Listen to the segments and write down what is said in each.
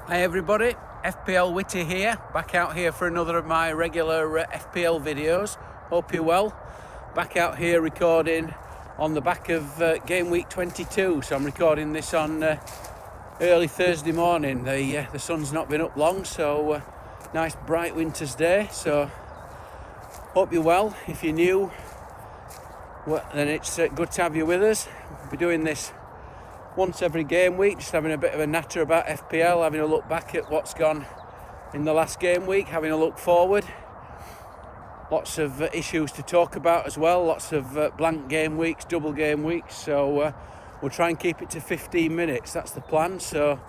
Hi everybody, FPL Witty here, back out here for another of my regular FPL videos. Hope you're well. Back out here recording on the back of game week 22, so I'm recording this on early Thursday morning. The sun's not been up long, so nice bright winter's day, so hope you're well. If you're new, well, then it's good to have you with us. We'll be doing this once every game week, just having a bit of a natter about FPL, having a look back at what's gone in the last game week, having a look forward. Lots of issues to talk about as well, lots of blank game weeks, double game weeks, so we'll try and keep it to 15 minutes, that's the plan. So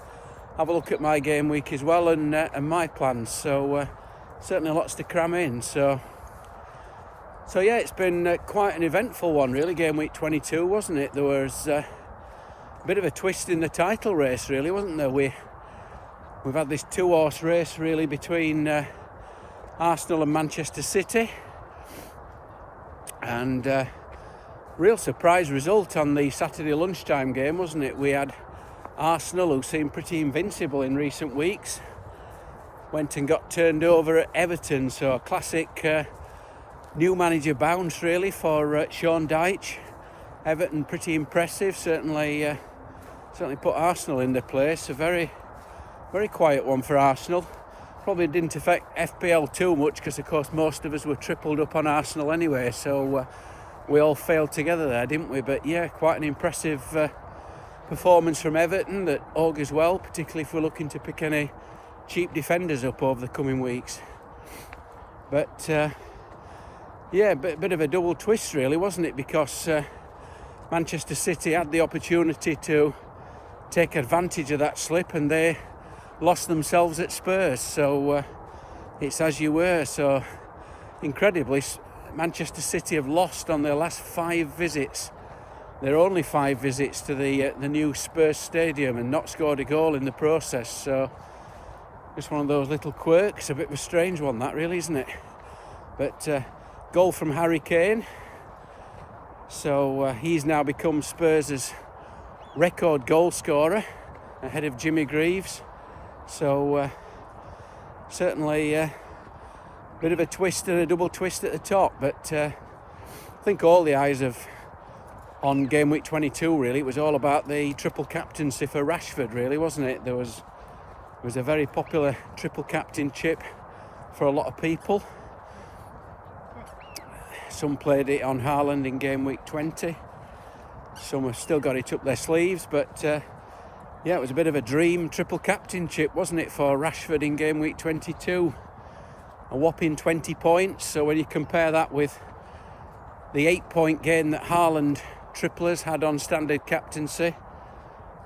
have a look at my game week as well and my plans, so certainly lots to cram in. So yeah, it's been quite an eventful one really, game week 22, wasn't it? There was a bit of a twist in the title race really, wasn't there? We've had this two-horse race really between Arsenal and Manchester City, and real surprise result on the Saturday lunchtime game, wasn't it? We had Arsenal, who seemed pretty invincible in recent weeks, went and got turned over at Everton, so a classic new manager bounce really for Sean Dyche. Everton pretty impressive, certainly put Arsenal in their place. A very, very quiet one for Arsenal. Probably didn't affect FPL too much because of course most of us were tripled up on Arsenal anyway, so we all failed together there, didn't we? But yeah, quite an impressive performance from Everton that augurs well, particularly if we're looking to pick any cheap defenders up over the coming weeks. But yeah, bit of a double twist really, wasn't it? Because Manchester City had the opportunity to take advantage of that slip and they lost themselves at Spurs, so it's as you were. So incredibly, Manchester City have lost on their last 5 visits. They're only 5 visits to the new Spurs stadium and not scored a goal in the process, so just one of those little quirks, a bit of a strange one that really, isn't it? But goal from Harry Kane, so he's now become Spurs' record goal scorer ahead of Jimmy Greaves. So certainly a bit of a twist and a double twist at the top, but I think all the eyes on game week 22 really. It was all about the triple captaincy for Rashford really, wasn't it? There was a very popular triple captainship for a lot of people. Some played it on Haaland in game week 20. Some have still got it up their sleeves, but yeah, it was a bit of a dream triple captainship, wasn't it, for Rashford in game week 22. A whopping 20 points, so when you compare that with the 8-point gain that Haaland triplers had on standard captaincy,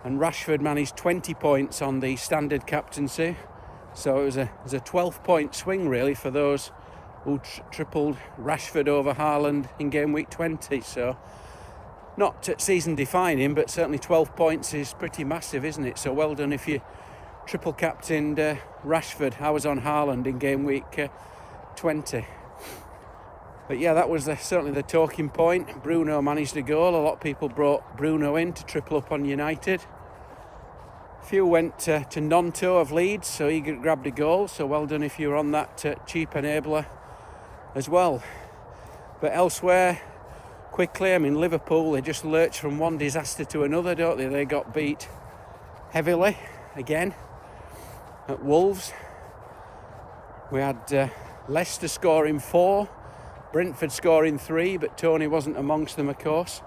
and Rashford managed 20 points on the standard captaincy, so it was a 12-point swing really for those who tripled Rashford over Haaland in game week 20. So not season defining, but certainly 12 points is pretty massive, isn't it? So well done if you triple captained Rashford. I was on Haaland in game week 20. But yeah, that was certainly the talking point. Bruno managed a goal. A lot of people brought Bruno in to triple up on United. A few went to Nonto of Leeds, so he grabbed a goal. So well done if you were on that cheap enabler as well. But elsewhere, quickly, I mean, Liverpool, they just lurch from one disaster to another, don't they? They got beat heavily again at Wolves. We had Leicester scoring 4, Brentford scoring 3, but Tony wasn't amongst them, of course.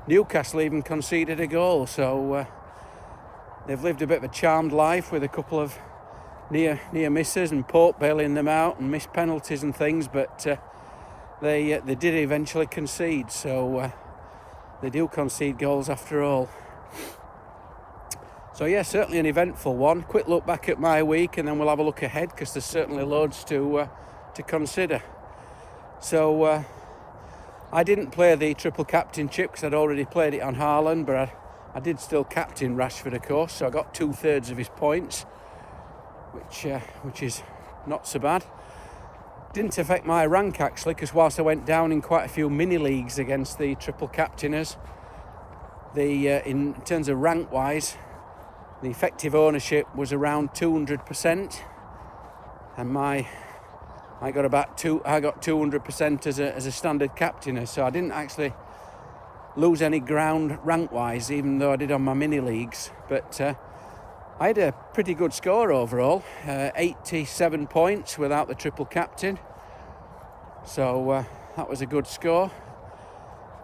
Newcastle even conceded a goal, so they've lived a bit of a charmed life with a couple of near misses and Pope bailing them out and missed penalties and things, but they did eventually concede, so they do concede goals after all. So yeah, certainly an eventful one. Quick look back at my week and then we'll have a look ahead because there's certainly loads to consider. So I didn't play the triple captainship because I'd already played it on Haaland, but I did still captain Rashford, of course, so I got 2/3 of his points, which is not so bad. Didn't affect my rank actually, because whilst I went down in quite a few mini leagues against the triple captainers, in terms of rank wise, the effective ownership was around 200%, and I got 200% as a standard captainer, so I didn't actually lose any ground rank-wise, even though I did on my mini leagues. But I had a pretty good score overall, 87 points without the triple captain, so that was a good score.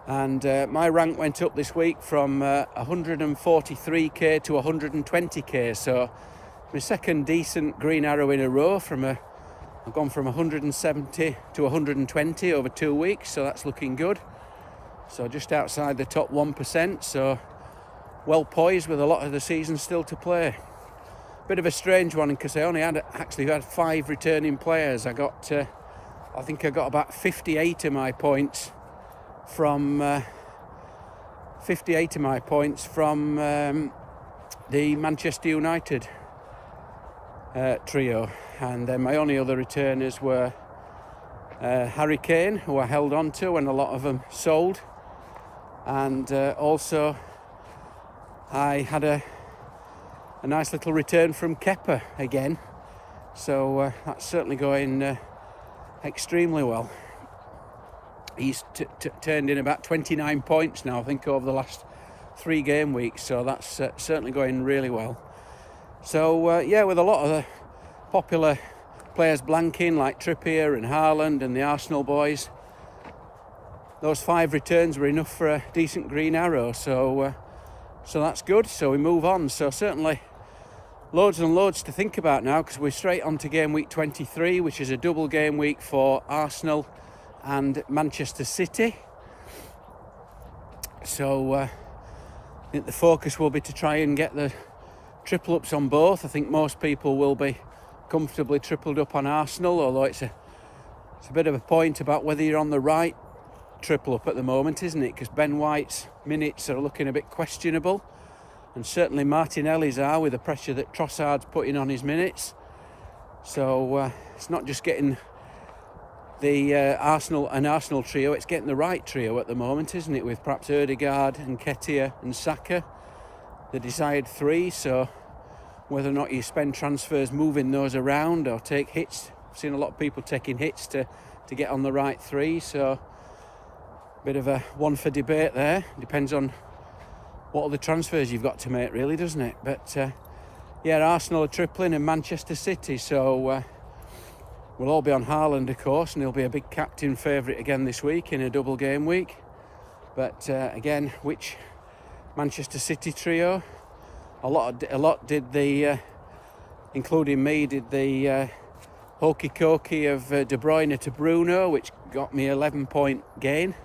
And my rank went up this week from 143k to 120k, so my second decent green arrow in a row. I've gone from 170 to 120 over 2 weeks, so that's looking good. So just outside the top 1%, so well poised with a lot of the season still to play. Bit of a strange one because I only had 5 returning players. I think I got about 58 of my points from the Manchester United trio, and then my only other returners were Harry Kane, who I held on to when a lot of them sold, and also I had a nice little return from Kepa again, so that's certainly going extremely well. He's turned in about 29 points now, I think, over the last 3 game weeks, so that's certainly going really well. So yeah, with a lot of the popular players blanking like Trippier and Haaland and the Arsenal boys, those 5 returns were enough for a decent green arrow, so that's good. So we move on. So certainly loads and loads to think about now, because we're straight on to game week 23, which is a double game week for Arsenal and Manchester City. So I think the focus will be to try and get the triple ups on both. I think most people will be comfortably tripled up on Arsenal, although it's a bit of a point about whether you're on the right triple up at the moment, isn't it? Because Ben White's minutes are looking a bit questionable, and certainly Martinelli's are, with the pressure that Trossard's putting on his minutes. So it's not just getting the Arsenal trio, it's getting the right trio at the moment, isn't it? With perhaps Ødegaard and Nketiah and Saka, the desired 3. So whether or not you spend transfers moving those around or take hits, I've seen a lot of people taking hits to get on the right 3. So a bit of a one for debate there. Depends on what other transfers you've got to make, really, doesn't it? But yeah, Arsenal are tripling and Manchester City, so we'll all be on Haaland, of course, and he'll be a big captain favourite again this week in a double game week. But again, which Manchester City trio? A lot did the, including me, did the hokey cokey of De Bruyne to Bruno, which got me 11-point gain.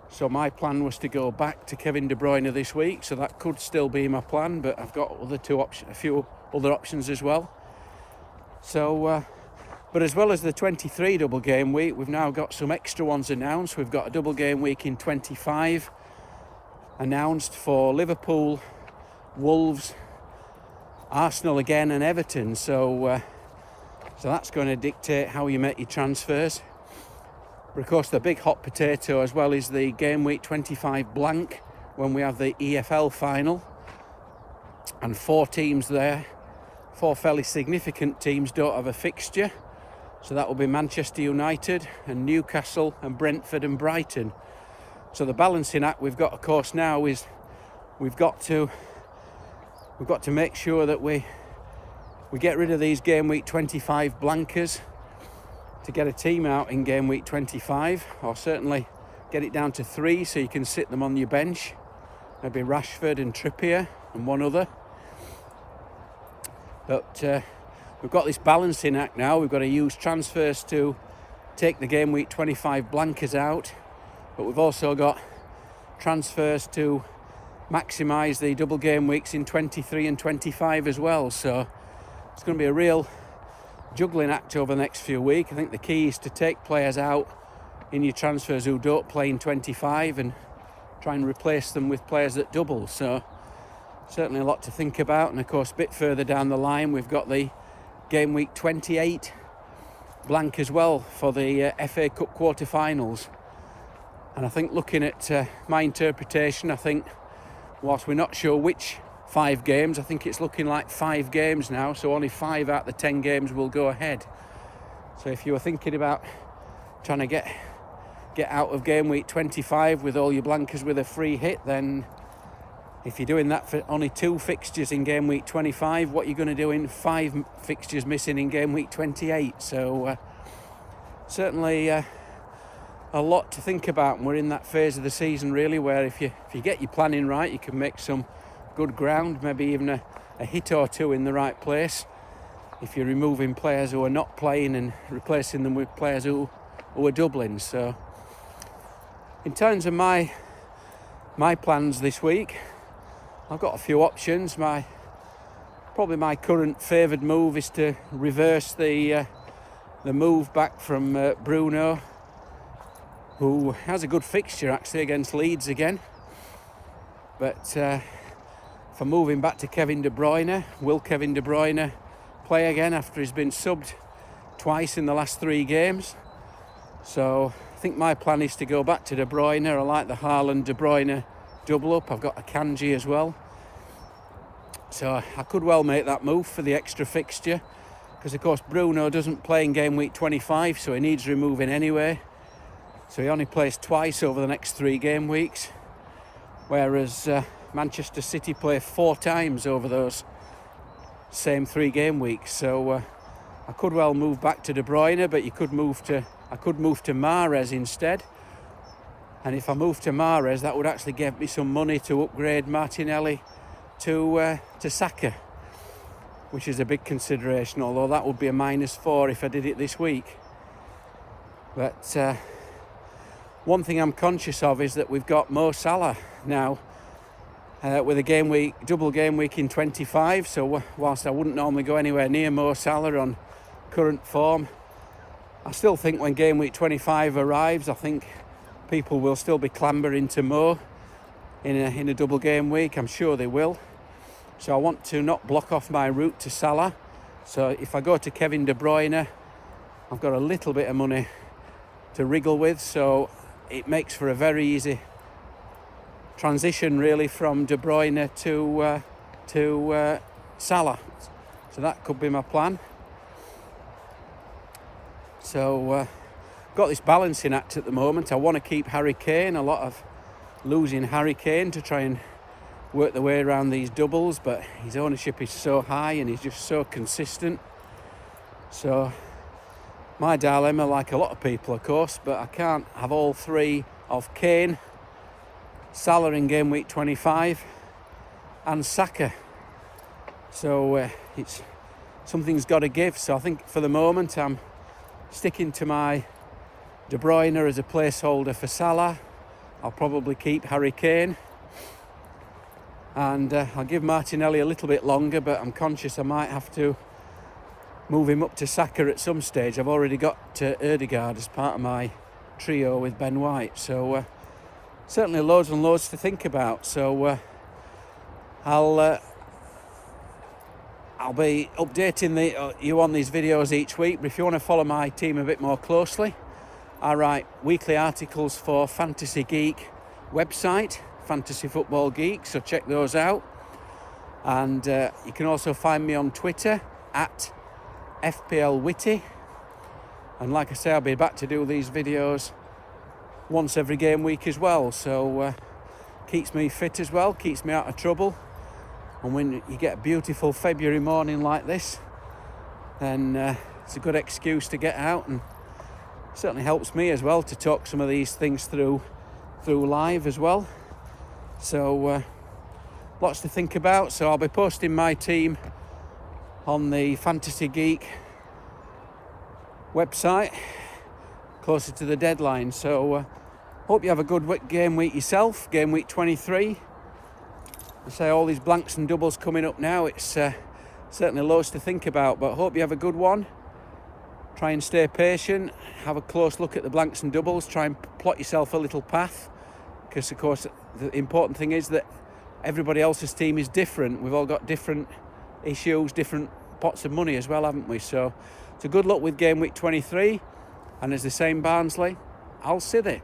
So my plan was to go back to Kevin De Bruyne this week, so that could still be my plan, but I've got a few other options as well. So, but as well as the 23 double game week, we've now got some extra ones announced. We've got a double game week in 25 announced for Liverpool, Wolves, Arsenal again, and Everton. So that's going to dictate how you make your transfers. But of course, the big hot potato as well is the game week 25 blank, when we have the EFL final, and 4 teams there. 4 fairly significant teams don't have a fixture, so that will be Manchester United and Newcastle and Brentford and Brighton. So the balancing act we've got, of course, now is we've got to make sure that we get rid of these game week 25 blankers to get a team out in game week 25, or certainly get it down to 3 so you can sit them on your bench. Maybe Rashford and Trippier and one other. But we've got this balancing act now. We've got to use transfers to take the game week 25 blankers out, but we've also got transfers to maximise the double game weeks in 23 and 25 as well. So it's going to be a real juggling act over the next few weeks. I think the key is to take players out in your transfers who don't play in 25 and try and replace them with players that double. So certainly a lot to think about. And of course, a bit further down the line, we've got the game week 28 blank as well for the FA Cup quarter-finals. And I think, looking at my interpretation, I think whilst we're not sure which 5 games. I think it's looking like 5 games now, so only 5 out of the 10 games will go ahead. So if you were thinking about trying to get out of game week 25 with all your blankers with a free hit, then if you're doing that for only 2 fixtures in game week 25, what you're going to do in 5 fixtures missing in game week 28. So certainly a lot to think about, and we're in that phase of the season really where if you get your planning right, you can make some good ground, maybe even a hit or 2 in the right place if you're removing players who are not playing and replacing them with players who are doubling. So in terms of my plans this week, I've got a few options. Probably my current favoured move is to reverse the move back from Bruno, who has a good fixture actually against Leeds again. But for moving back to Kevin De Bruyne, will Kevin De Bruyne play again after he's been subbed twice in the last 3 games? So I think my plan is to go back to De Bruyne. I like the Haaland De Bruyne double up. I've got a Kanji as well. So I could well make that move for the extra fixture, because of course Bruno doesn't play in game week 25, so he needs removing anyway. So he only plays twice over the next 3 game weeks, whereas Manchester City play 4 times over those same 3 game weeks. So I could well move back to De Bruyne, but I could move to Mahrez instead. And if I move to Mahrez, that would actually give me some money to upgrade Martinelli to Saka, which is a big consideration, although that would be a -4 if I did it this week. But one thing I'm conscious of is that we've got Mo Salah now with a double game week in 25. So whilst I wouldn't normally go anywhere near Mo Salah on current form, I still think when game week 25 arrives, I think people will still be clambering to Mo in a double game week. I'm sure they will. So I want to not block off my route to Salah. So if I go to Kevin De Bruyne, I've got a little bit of money to wriggle with, so it makes for a very easy transition really from De Bruyne to Salah. So that could be my plan. So got this balancing act at the moment. I want to keep Harry Kane. A lot of losing Harry Kane to try and work the way around these doubles, but his ownership is so high and he's just so consistent. So my dilemma, like a lot of people of course, but I can't have all 3 of Kane, Salah in game week 25 and Saka. So it's something's got to give. So I think for the moment I'm sticking to my De Bruyne as a placeholder for Salah. I'll probably keep Harry Kane, and I'll give Martinelli a little bit longer, but I'm conscious I might have to move him up to Saka at some stage. I've already got Ødegaard as part of my trio with Ben White, so certainly loads and loads to think about. So I'll be updating you on these videos each week, but if you want to follow my team a bit more closely, I write weekly articles for Fantasy Geek website, Fantasy Football Geek, so check those out. And you can also find me on Twitter at FPL Witty. And like I say, I'll be back to do these videos once every game week as well. So keeps me fit as well, keeps me out of trouble. And when you get a beautiful February morning like this, then it's a good excuse to get out, and certainly helps me as well to talk some of these things through live as well. So lots to think about. So I'll be posting my team on the Fantasy Geek website closer to the deadline. So hope you have a good game week yourself, game week 23. I say all these blanks and doubles coming up now, it's certainly loads to think about, but hope you have a good one. Try and stay patient, have a close look at the blanks and doubles, try and plot yourself a little path, because of course the important thing is that everybody else's team is different. We've all got different issues, different pots of money as well, haven't we? So good luck with game week 23, and as they say in Barnsley, I'll see thee.